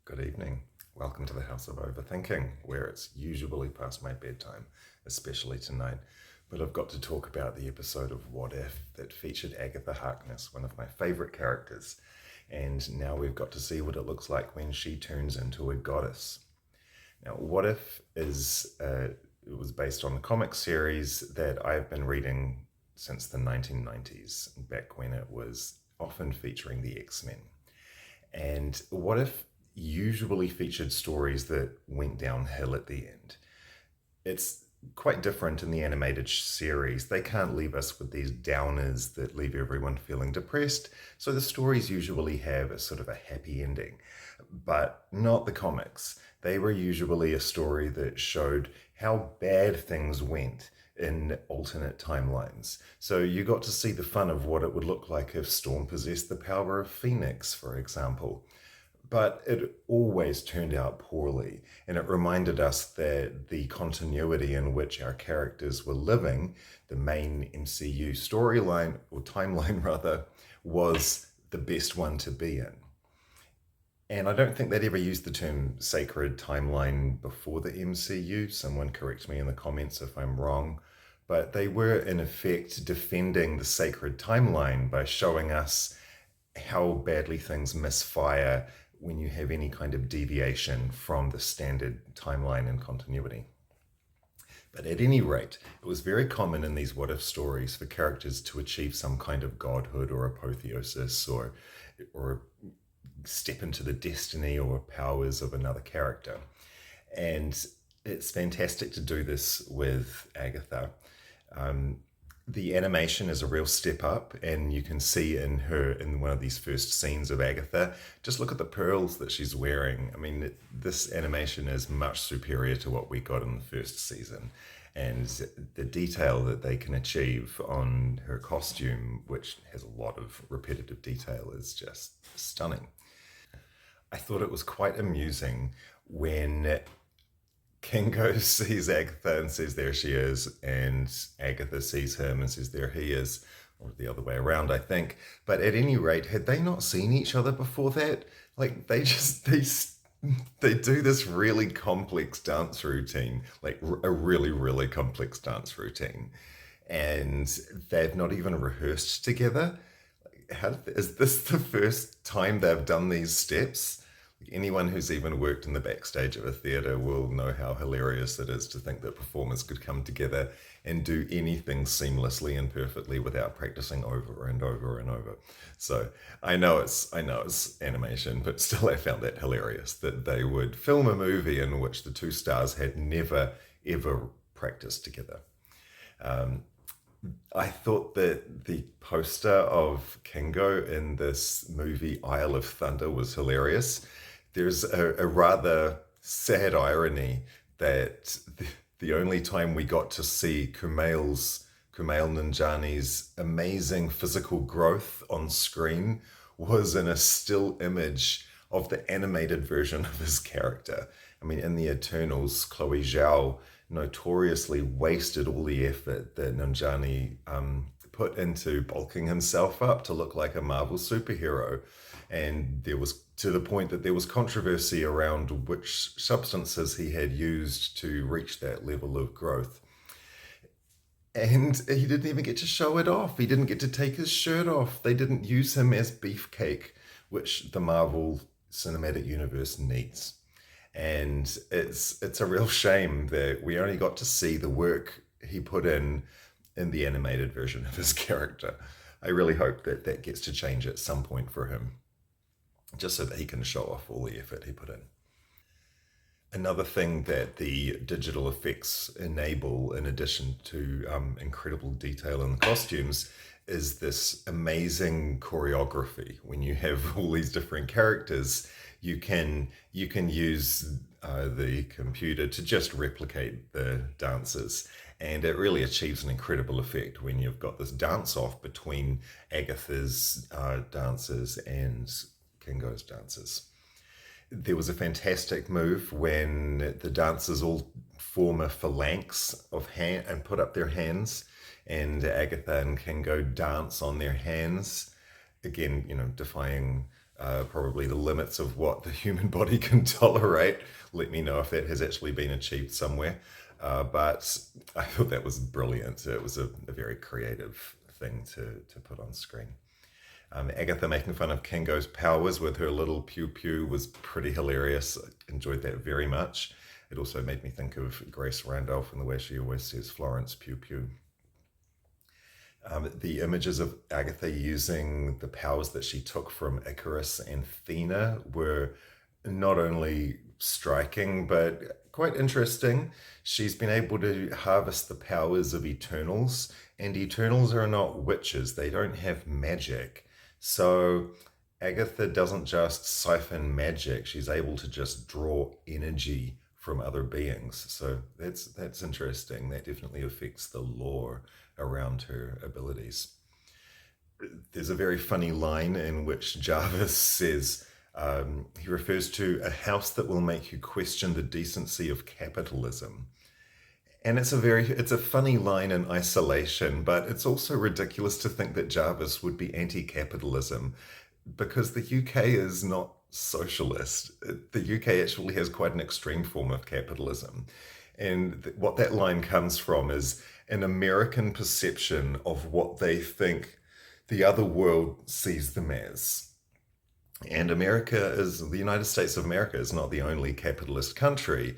Good evening. Welcome to the House of Overthinking, where it's usually past my bedtime, especially tonight. But I've got to talk about the episode of What If that featured Agatha Harkness, one of my favourite characters. And now we've got to see what it looks like when she turns into a goddess. Now, What If it was based on the comic series that I've been reading since the 1990s, back when it was often featuring the X-Men. And What If usually featured stories that went downhill at the end. It's quite different in the animated series. They can't leave us with these downers that leave everyone feeling depressed, so the stories usually have a sort of a happy ending. But not the comics. They were usually a story that showed how bad things went in alternate timelines. So you got to see the fun of what it would look like if Storm possessed the power of Phoenix, for example. But it always turned out poorly, and it reminded us that the continuity in which our characters were living, the main MCU storyline, or timeline rather, was the best one to be in. And I don't think they'd ever used the term sacred timeline before the MCU. Someone correct me in the comments if I'm wrong. But they were, in effect, defending the sacred timeline by showing us how badly things misfire when you have any kind of deviation from the standard timeline and continuity. But at any rate, it was very common in these what if stories for characters to achieve some kind of godhood or apotheosis or step into the destiny or powers of another character. And it's fantastic to do this with Agatha. Um, the animation is a real step up, and you can see in one of these first scenes of Agatha, just look at the pearls that she's wearing. I mean, this animation is much superior to what we got in the first season, and the detail that they can achieve on her costume, which has a lot of repetitive detail, is just stunning. I thought it was quite amusing when Kingo sees Agatha and says, there she is, and Agatha sees him and says, there he is, or the other way around, I think. But at any rate, had they not seen each other before that? Like, they do this really complex dance routine, like a really, really complex dance routine, and they've not even rehearsed together. Is this the first time they've done these steps? Anyone who's even worked in the backstage of a theatre will know how hilarious it is to think that performers could come together and do anything seamlessly and perfectly without practicing over and over and over. So I know it's animation, but still I found that hilarious that they would film a movie in which the two stars had never ever practiced together. Um, I thought that the poster of Kingo in this movie Isle of Thunder was hilarious. There's a rather sad irony that the only time we got to see Kumail Nanjiani's amazing physical growth on screen was in a still image of the animated version of his character. I mean, in the Eternals, Chloe Zhao notoriously wasted all the effort that Nanjiani put into bulking himself up to look like a Marvel superhero. And there was, to the point that there was controversy around which substances he had used to reach that level of growth. And he didn't even get to show it off. He didn't get to take his shirt off. They didn't use him as beefcake, which the Marvel Cinematic Universe needs. And it's a real shame that we only got to see the work he put in the animated version of his character. I really hope that that gets to change at some point for him, just so that he can show off all the effort he put in. Another thing that the digital effects enable, in addition to incredible detail in the costumes, is this amazing choreography. When you have all these different characters, you can use the computer to just replicate the dances, and it really achieves an incredible effect when you've got this dance off between Agatha's dances and Kingo's dances. There was a fantastic move when the dancers all form a phalanx of hand and put up their hands, and Agatha and Kingo dance on their hands. Again, defying probably the limits of what the human body can tolerate. Let me know if that has actually been achieved somewhere. But I thought that was brilliant. It was a very creative thing to put on screen. Agatha making fun of Kingo's powers with her little pew pew was pretty hilarious. I enjoyed that very much. It also made me think of Grace Randolph and the way she always says Florence pew pew. The images of Agatha using the powers that she took from Icarus and Thena were not only striking but quite interesting. She's been able to harvest the powers of Eternals, and Eternals are not witches, they don't have magic. So Agatha doesn't just siphon magic, she's able to just draw energy from other beings. So that's interesting. That definitely affects the lore around her abilities. There's a very funny line in which Jarvis says, he refers to a house that will make you question the decency of capitalism. And it's a funny line in isolation, but it's also ridiculous to think that Jarvis would be anti-capitalism because the UK is not socialist. The UK actually has quite an extreme form of capitalism. And what that line comes from is an American perception of what they think the other world sees them as. And the United States of America is not the only capitalist country.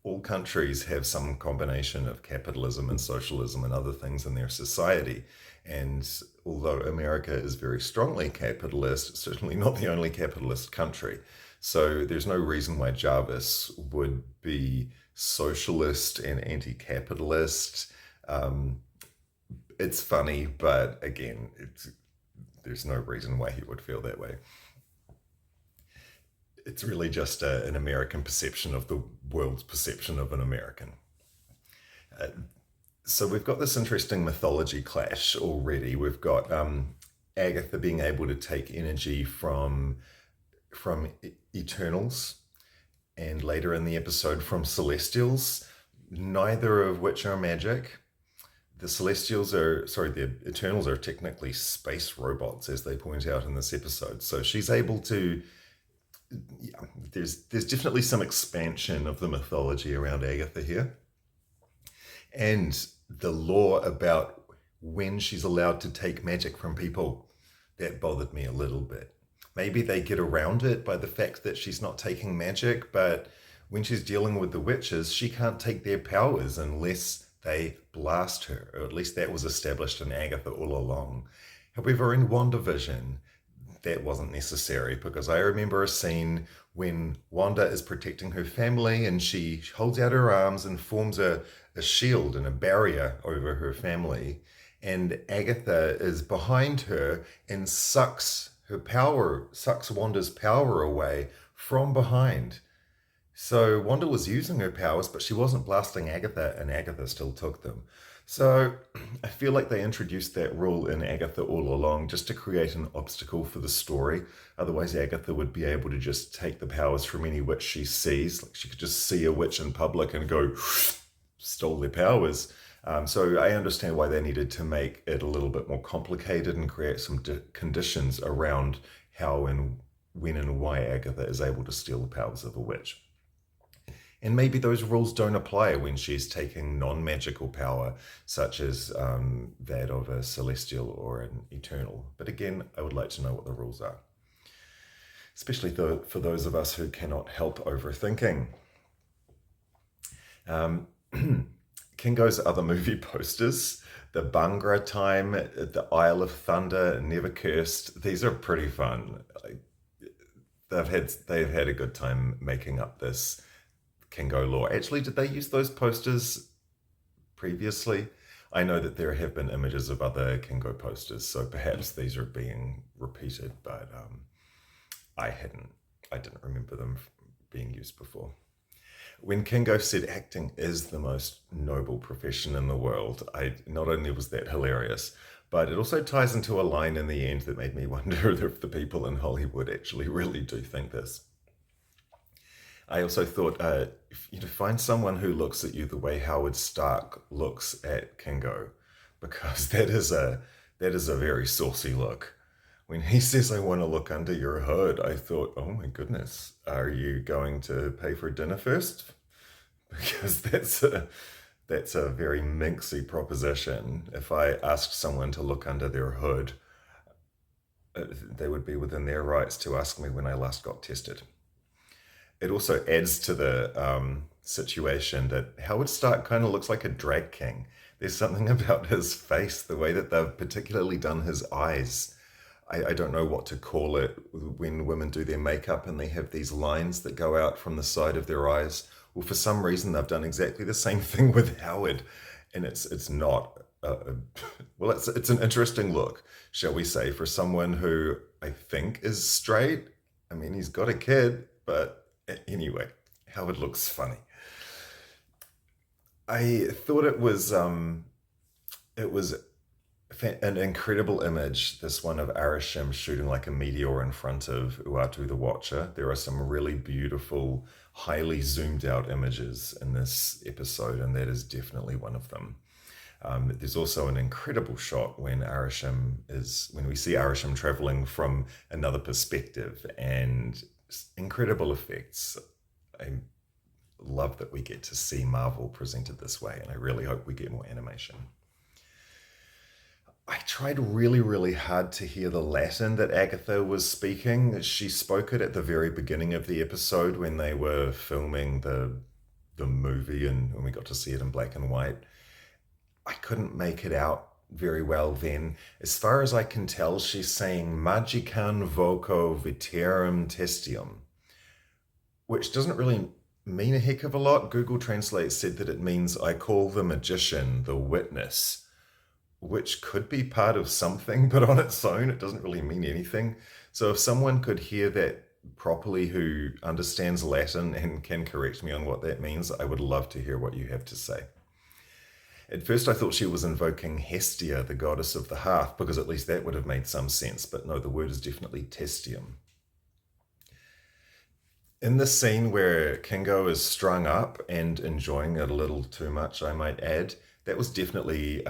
All countries have some combination of capitalism and socialism and other things in their society. And although America is very strongly capitalist, it's certainly not the only capitalist country. So there's no reason why Jarvis would be socialist and anti-capitalist. It's funny, but again, there's no reason why he would feel that way. It's really just an American perception of the world's perception of an American. Uh, so we've got this interesting mythology clash already. We've got Agatha being able to take energy from Eternals, and later in the episode from Celestials, neither of which are magic. The Eternals are technically space robots, as they point out in this episode. So she's able to, yeah, there's definitely some expansion of the mythology around Agatha here. And the lore about when she's allowed to take magic from people, that bothered me a little bit. Maybe they get around it by the fact that she's not taking magic, but when she's dealing with the witches, she can't take their powers unless they blast her, or at least that was established in Agatha all along. However, in WandaVision, that wasn't necessary, because I remember a scene when Wanda is protecting her family and she holds out her arms and forms a shield and a barrier over her family, and Agatha is behind her and sucks Wanda's power away from behind. So Wanda was using her powers, but she wasn't blasting Agatha, and Agatha still took them. So I feel like they introduced that rule in Agatha all along just to create an obstacle for the story. Otherwise, Agatha would be able to just take the powers from any witch she sees. Like she could just see a witch in public and go, stole their powers. So I understand why they needed to make it a little bit more complicated and create some conditions around how and when and why Agatha is able to steal the powers of a witch. And maybe those rules don't apply when she's taking non-magical power, such as that of a celestial or an eternal. But again, I would like to know what the rules are, especially for those of us who cannot help overthinking. Kingo's other movie posters, the Bangra Time, the Isle of Thunder, Never Cursed, these are pretty fun. They've had a good time making up this Kingo lore. Actually, did they use those posters previously? I know that there have been images of other Kingo posters, so perhaps these are being repeated, but I didn't remember them being used before. When Kingo said acting is the most noble profession in the world, not only was that hilarious, but it also ties into a line in the end that made me wonder if the people in Hollywood actually really do think this. I also thought, if you find someone who looks at you the way Howard Stark looks at Kingo, because that is a very saucy look. When he says, I want to look under your hood, I thought, oh my goodness, are you going to pay for dinner first? Because that's a very minxy proposition. If I asked someone to look under their hood, they would be within their rights to ask me when I last got tested. It also adds to the situation that Howard Stark kind of looks like a drag king. There's something about his face, the way that they've particularly done his eyes. I don't know what to call it when women do their makeup and they have these lines that go out from the side of their eyes. Well, for some reason, they've done exactly the same thing with Howard, and it's not. Well, it's an interesting look, shall we say, for someone who I think is straight. I mean, he's got a kid, but anyway, Howard looks funny. I thought it was an incredible image, this one of Arishim shooting like a meteor in front of Uatu the Watcher. There are some really beautiful, highly zoomed out images in this episode, and that is definitely one of them. There's also an incredible shot when we see Arishim traveling from another perspective, and incredible effects. I love that we get to see Marvel presented this way, and I really hope we get more animation. I tried really, really hard to hear the Latin that Agatha was speaking. She spoke it at the very beginning of the episode when they were filming the movie and when we got to see it in black and white. I couldn't make it out very well then. As far as I can tell, she's saying magicam voco veterum testium, which doesn't really mean a heck of a lot. Google Translate said that it means I call the magician the witness, which could be part of something, but on its own, it doesn't really mean anything. So if someone could hear that properly who understands Latin and can correct me on what that means, I would love to hear what you have to say. At first, I thought she was invoking Hestia, the goddess of the hearth, because at least that would have made some sense. But no, the word is definitely testium. In the scene where Kingo is strung up and enjoying it a little too much, I might add, that was definitely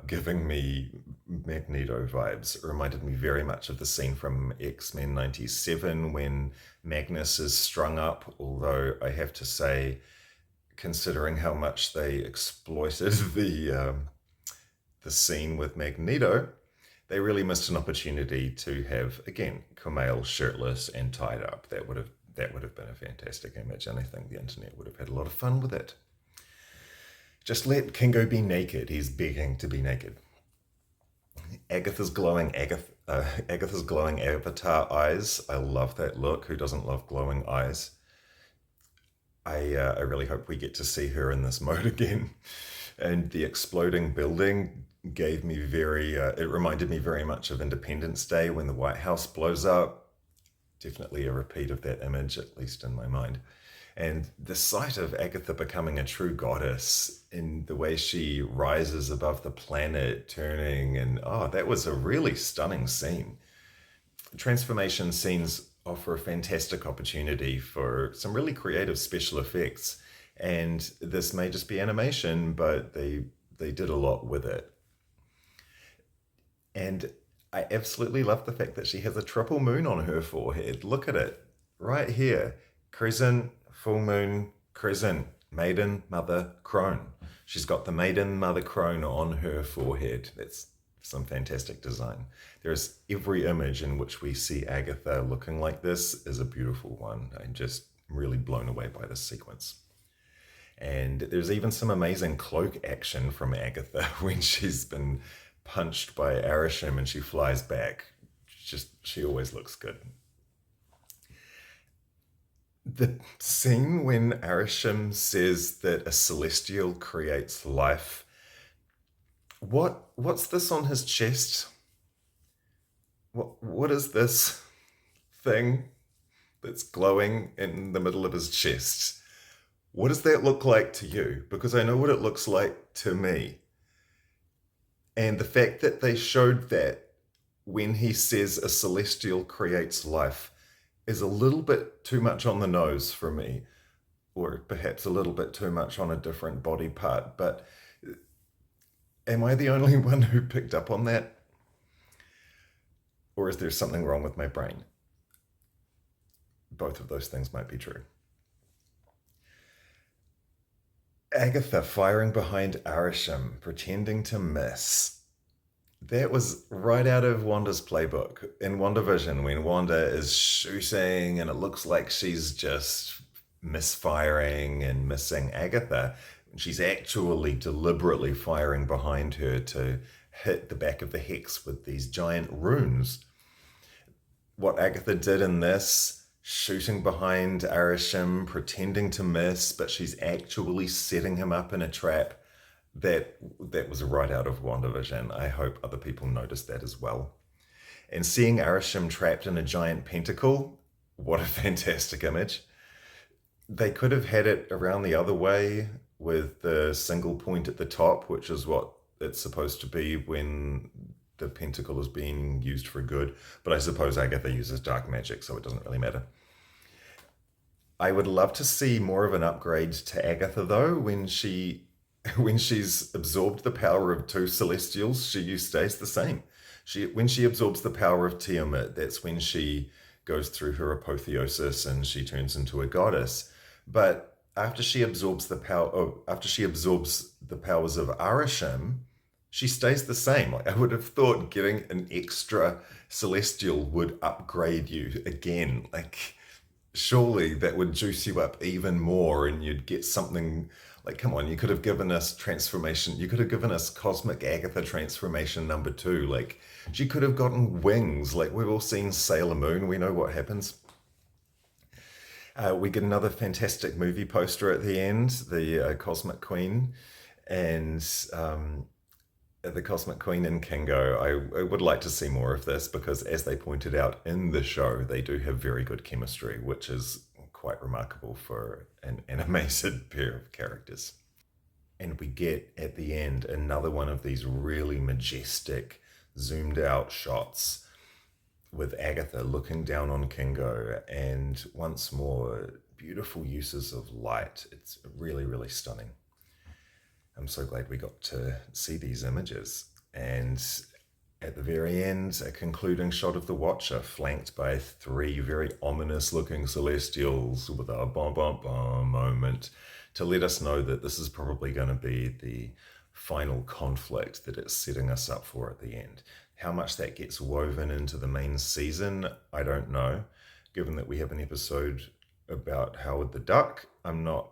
giving me Magneto vibes. It reminded me very much of the scene from X-Men 97 when Magnus is strung up, although I have to say, considering how much they exploited the scene with Magneto, they really missed an opportunity to have, again, Kumail shirtless and tied up. That would have been a fantastic image, and I think the internet would have had a lot of fun with it. Just let Kingo be naked. He's begging to be naked. Agatha's glowing avatar eyes. I love that look. Who doesn't love glowing eyes? I really hope we get to see her in this mode again. And the exploding building it reminded me very much of Independence Day when the White House blows up. Definitely a repeat of that image, at least in my mind. And the sight of Agatha becoming a true goddess in the way she rises above the planet, turning, and that was a really stunning scene. Transformation scenes offer a fantastic opportunity for some really creative special effects. And this may just be animation, but they did a lot with it. And I absolutely love the fact that she has a triple moon on her forehead. Look at it right here. Crescent, full moon, crescent, maiden, mother, crone. She's got the maiden, mother, crone on her forehead. That's some fantastic design. There's every image in which we see Agatha looking like this is a beautiful one. I'm just really blown away by this sequence. And there's even some amazing cloak action from Agatha when she's been punched by Arishim and she flies back. She always looks good. The scene when Arishim says that a celestial creates life, what's this on his chest? What is this thing that's glowing in the middle of his chest? What does that look like to you? Because I know what it looks like to me. And the fact that they showed that when he says a celestial creates life is a little bit too much on the nose for me, or perhaps a little bit too much on a different body part. But am I the only one who picked up on that? Or is there something wrong with my brain? Both of those things might be true. Agatha firing behind Arisham, pretending to miss. That was right out of Wanda's playbook in WandaVision when Wanda is shooting and it looks like she's just misfiring and missing Agatha. She's actually deliberately firing behind her to hit the back of the hex with these giant runes. What Agatha did in this, shooting behind Arisham, pretending to miss, but she's actually setting him up in a trap. That was right out of WandaVision. I hope other people noticed that as well. And seeing Arisham trapped in a giant pentacle, what a fantastic image. They could have had it around the other way with the single point at the top, which is what it's supposed to be when the pentacle is being used for good. But I suppose Agatha uses dark magic, so it doesn't really matter. I would love to see more of an upgrade to Agatha though when she's absorbed the power of two celestials, she stays the same. When she absorbs the power of Tiamat, that's when she goes through her apotheosis and she turns into a goddess. But after she absorbs the powers of Arasham, she stays the same. Like I would have thought getting an extra celestial would upgrade you again. Like surely that would juice you up even more and you'd get something like, come on, you could have given us transformation. You could have given us Cosmic Agatha transformation number two. Like, she could have gotten wings. Like, we've all seen Sailor Moon. We know what happens. We get another fantastic movie poster at the end, the Cosmic Queen. And the Cosmic Queen and Kingo. I would like to see more of this because, as they pointed out in the show, they do have very good chemistry, which is quite remarkable for an animated pair of characters. And we get at the end another one of these really majestic, zoomed out shots with Agatha looking down on Kingo, and once more, beautiful uses of light. It's really, really stunning. I'm so glad we got to see these images. And at the very end, a concluding shot of the Watcher, flanked by three very ominous looking celestials with a bom bom bom moment to let us know that this is probably going to be the final conflict that it's setting us up for at the end. How much that gets woven into the main season, I don't know. Given that we have an episode about Howard the Duck, I'm not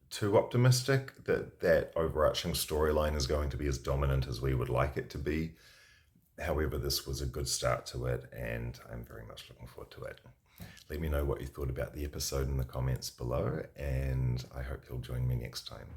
too optimistic that that overarching storyline is going to be as dominant as we would like it to be. However, this was a good start to it, and I'm very much looking forward to it. Let me know what you thought about the episode in the comments below, and I hope you'll join me next time.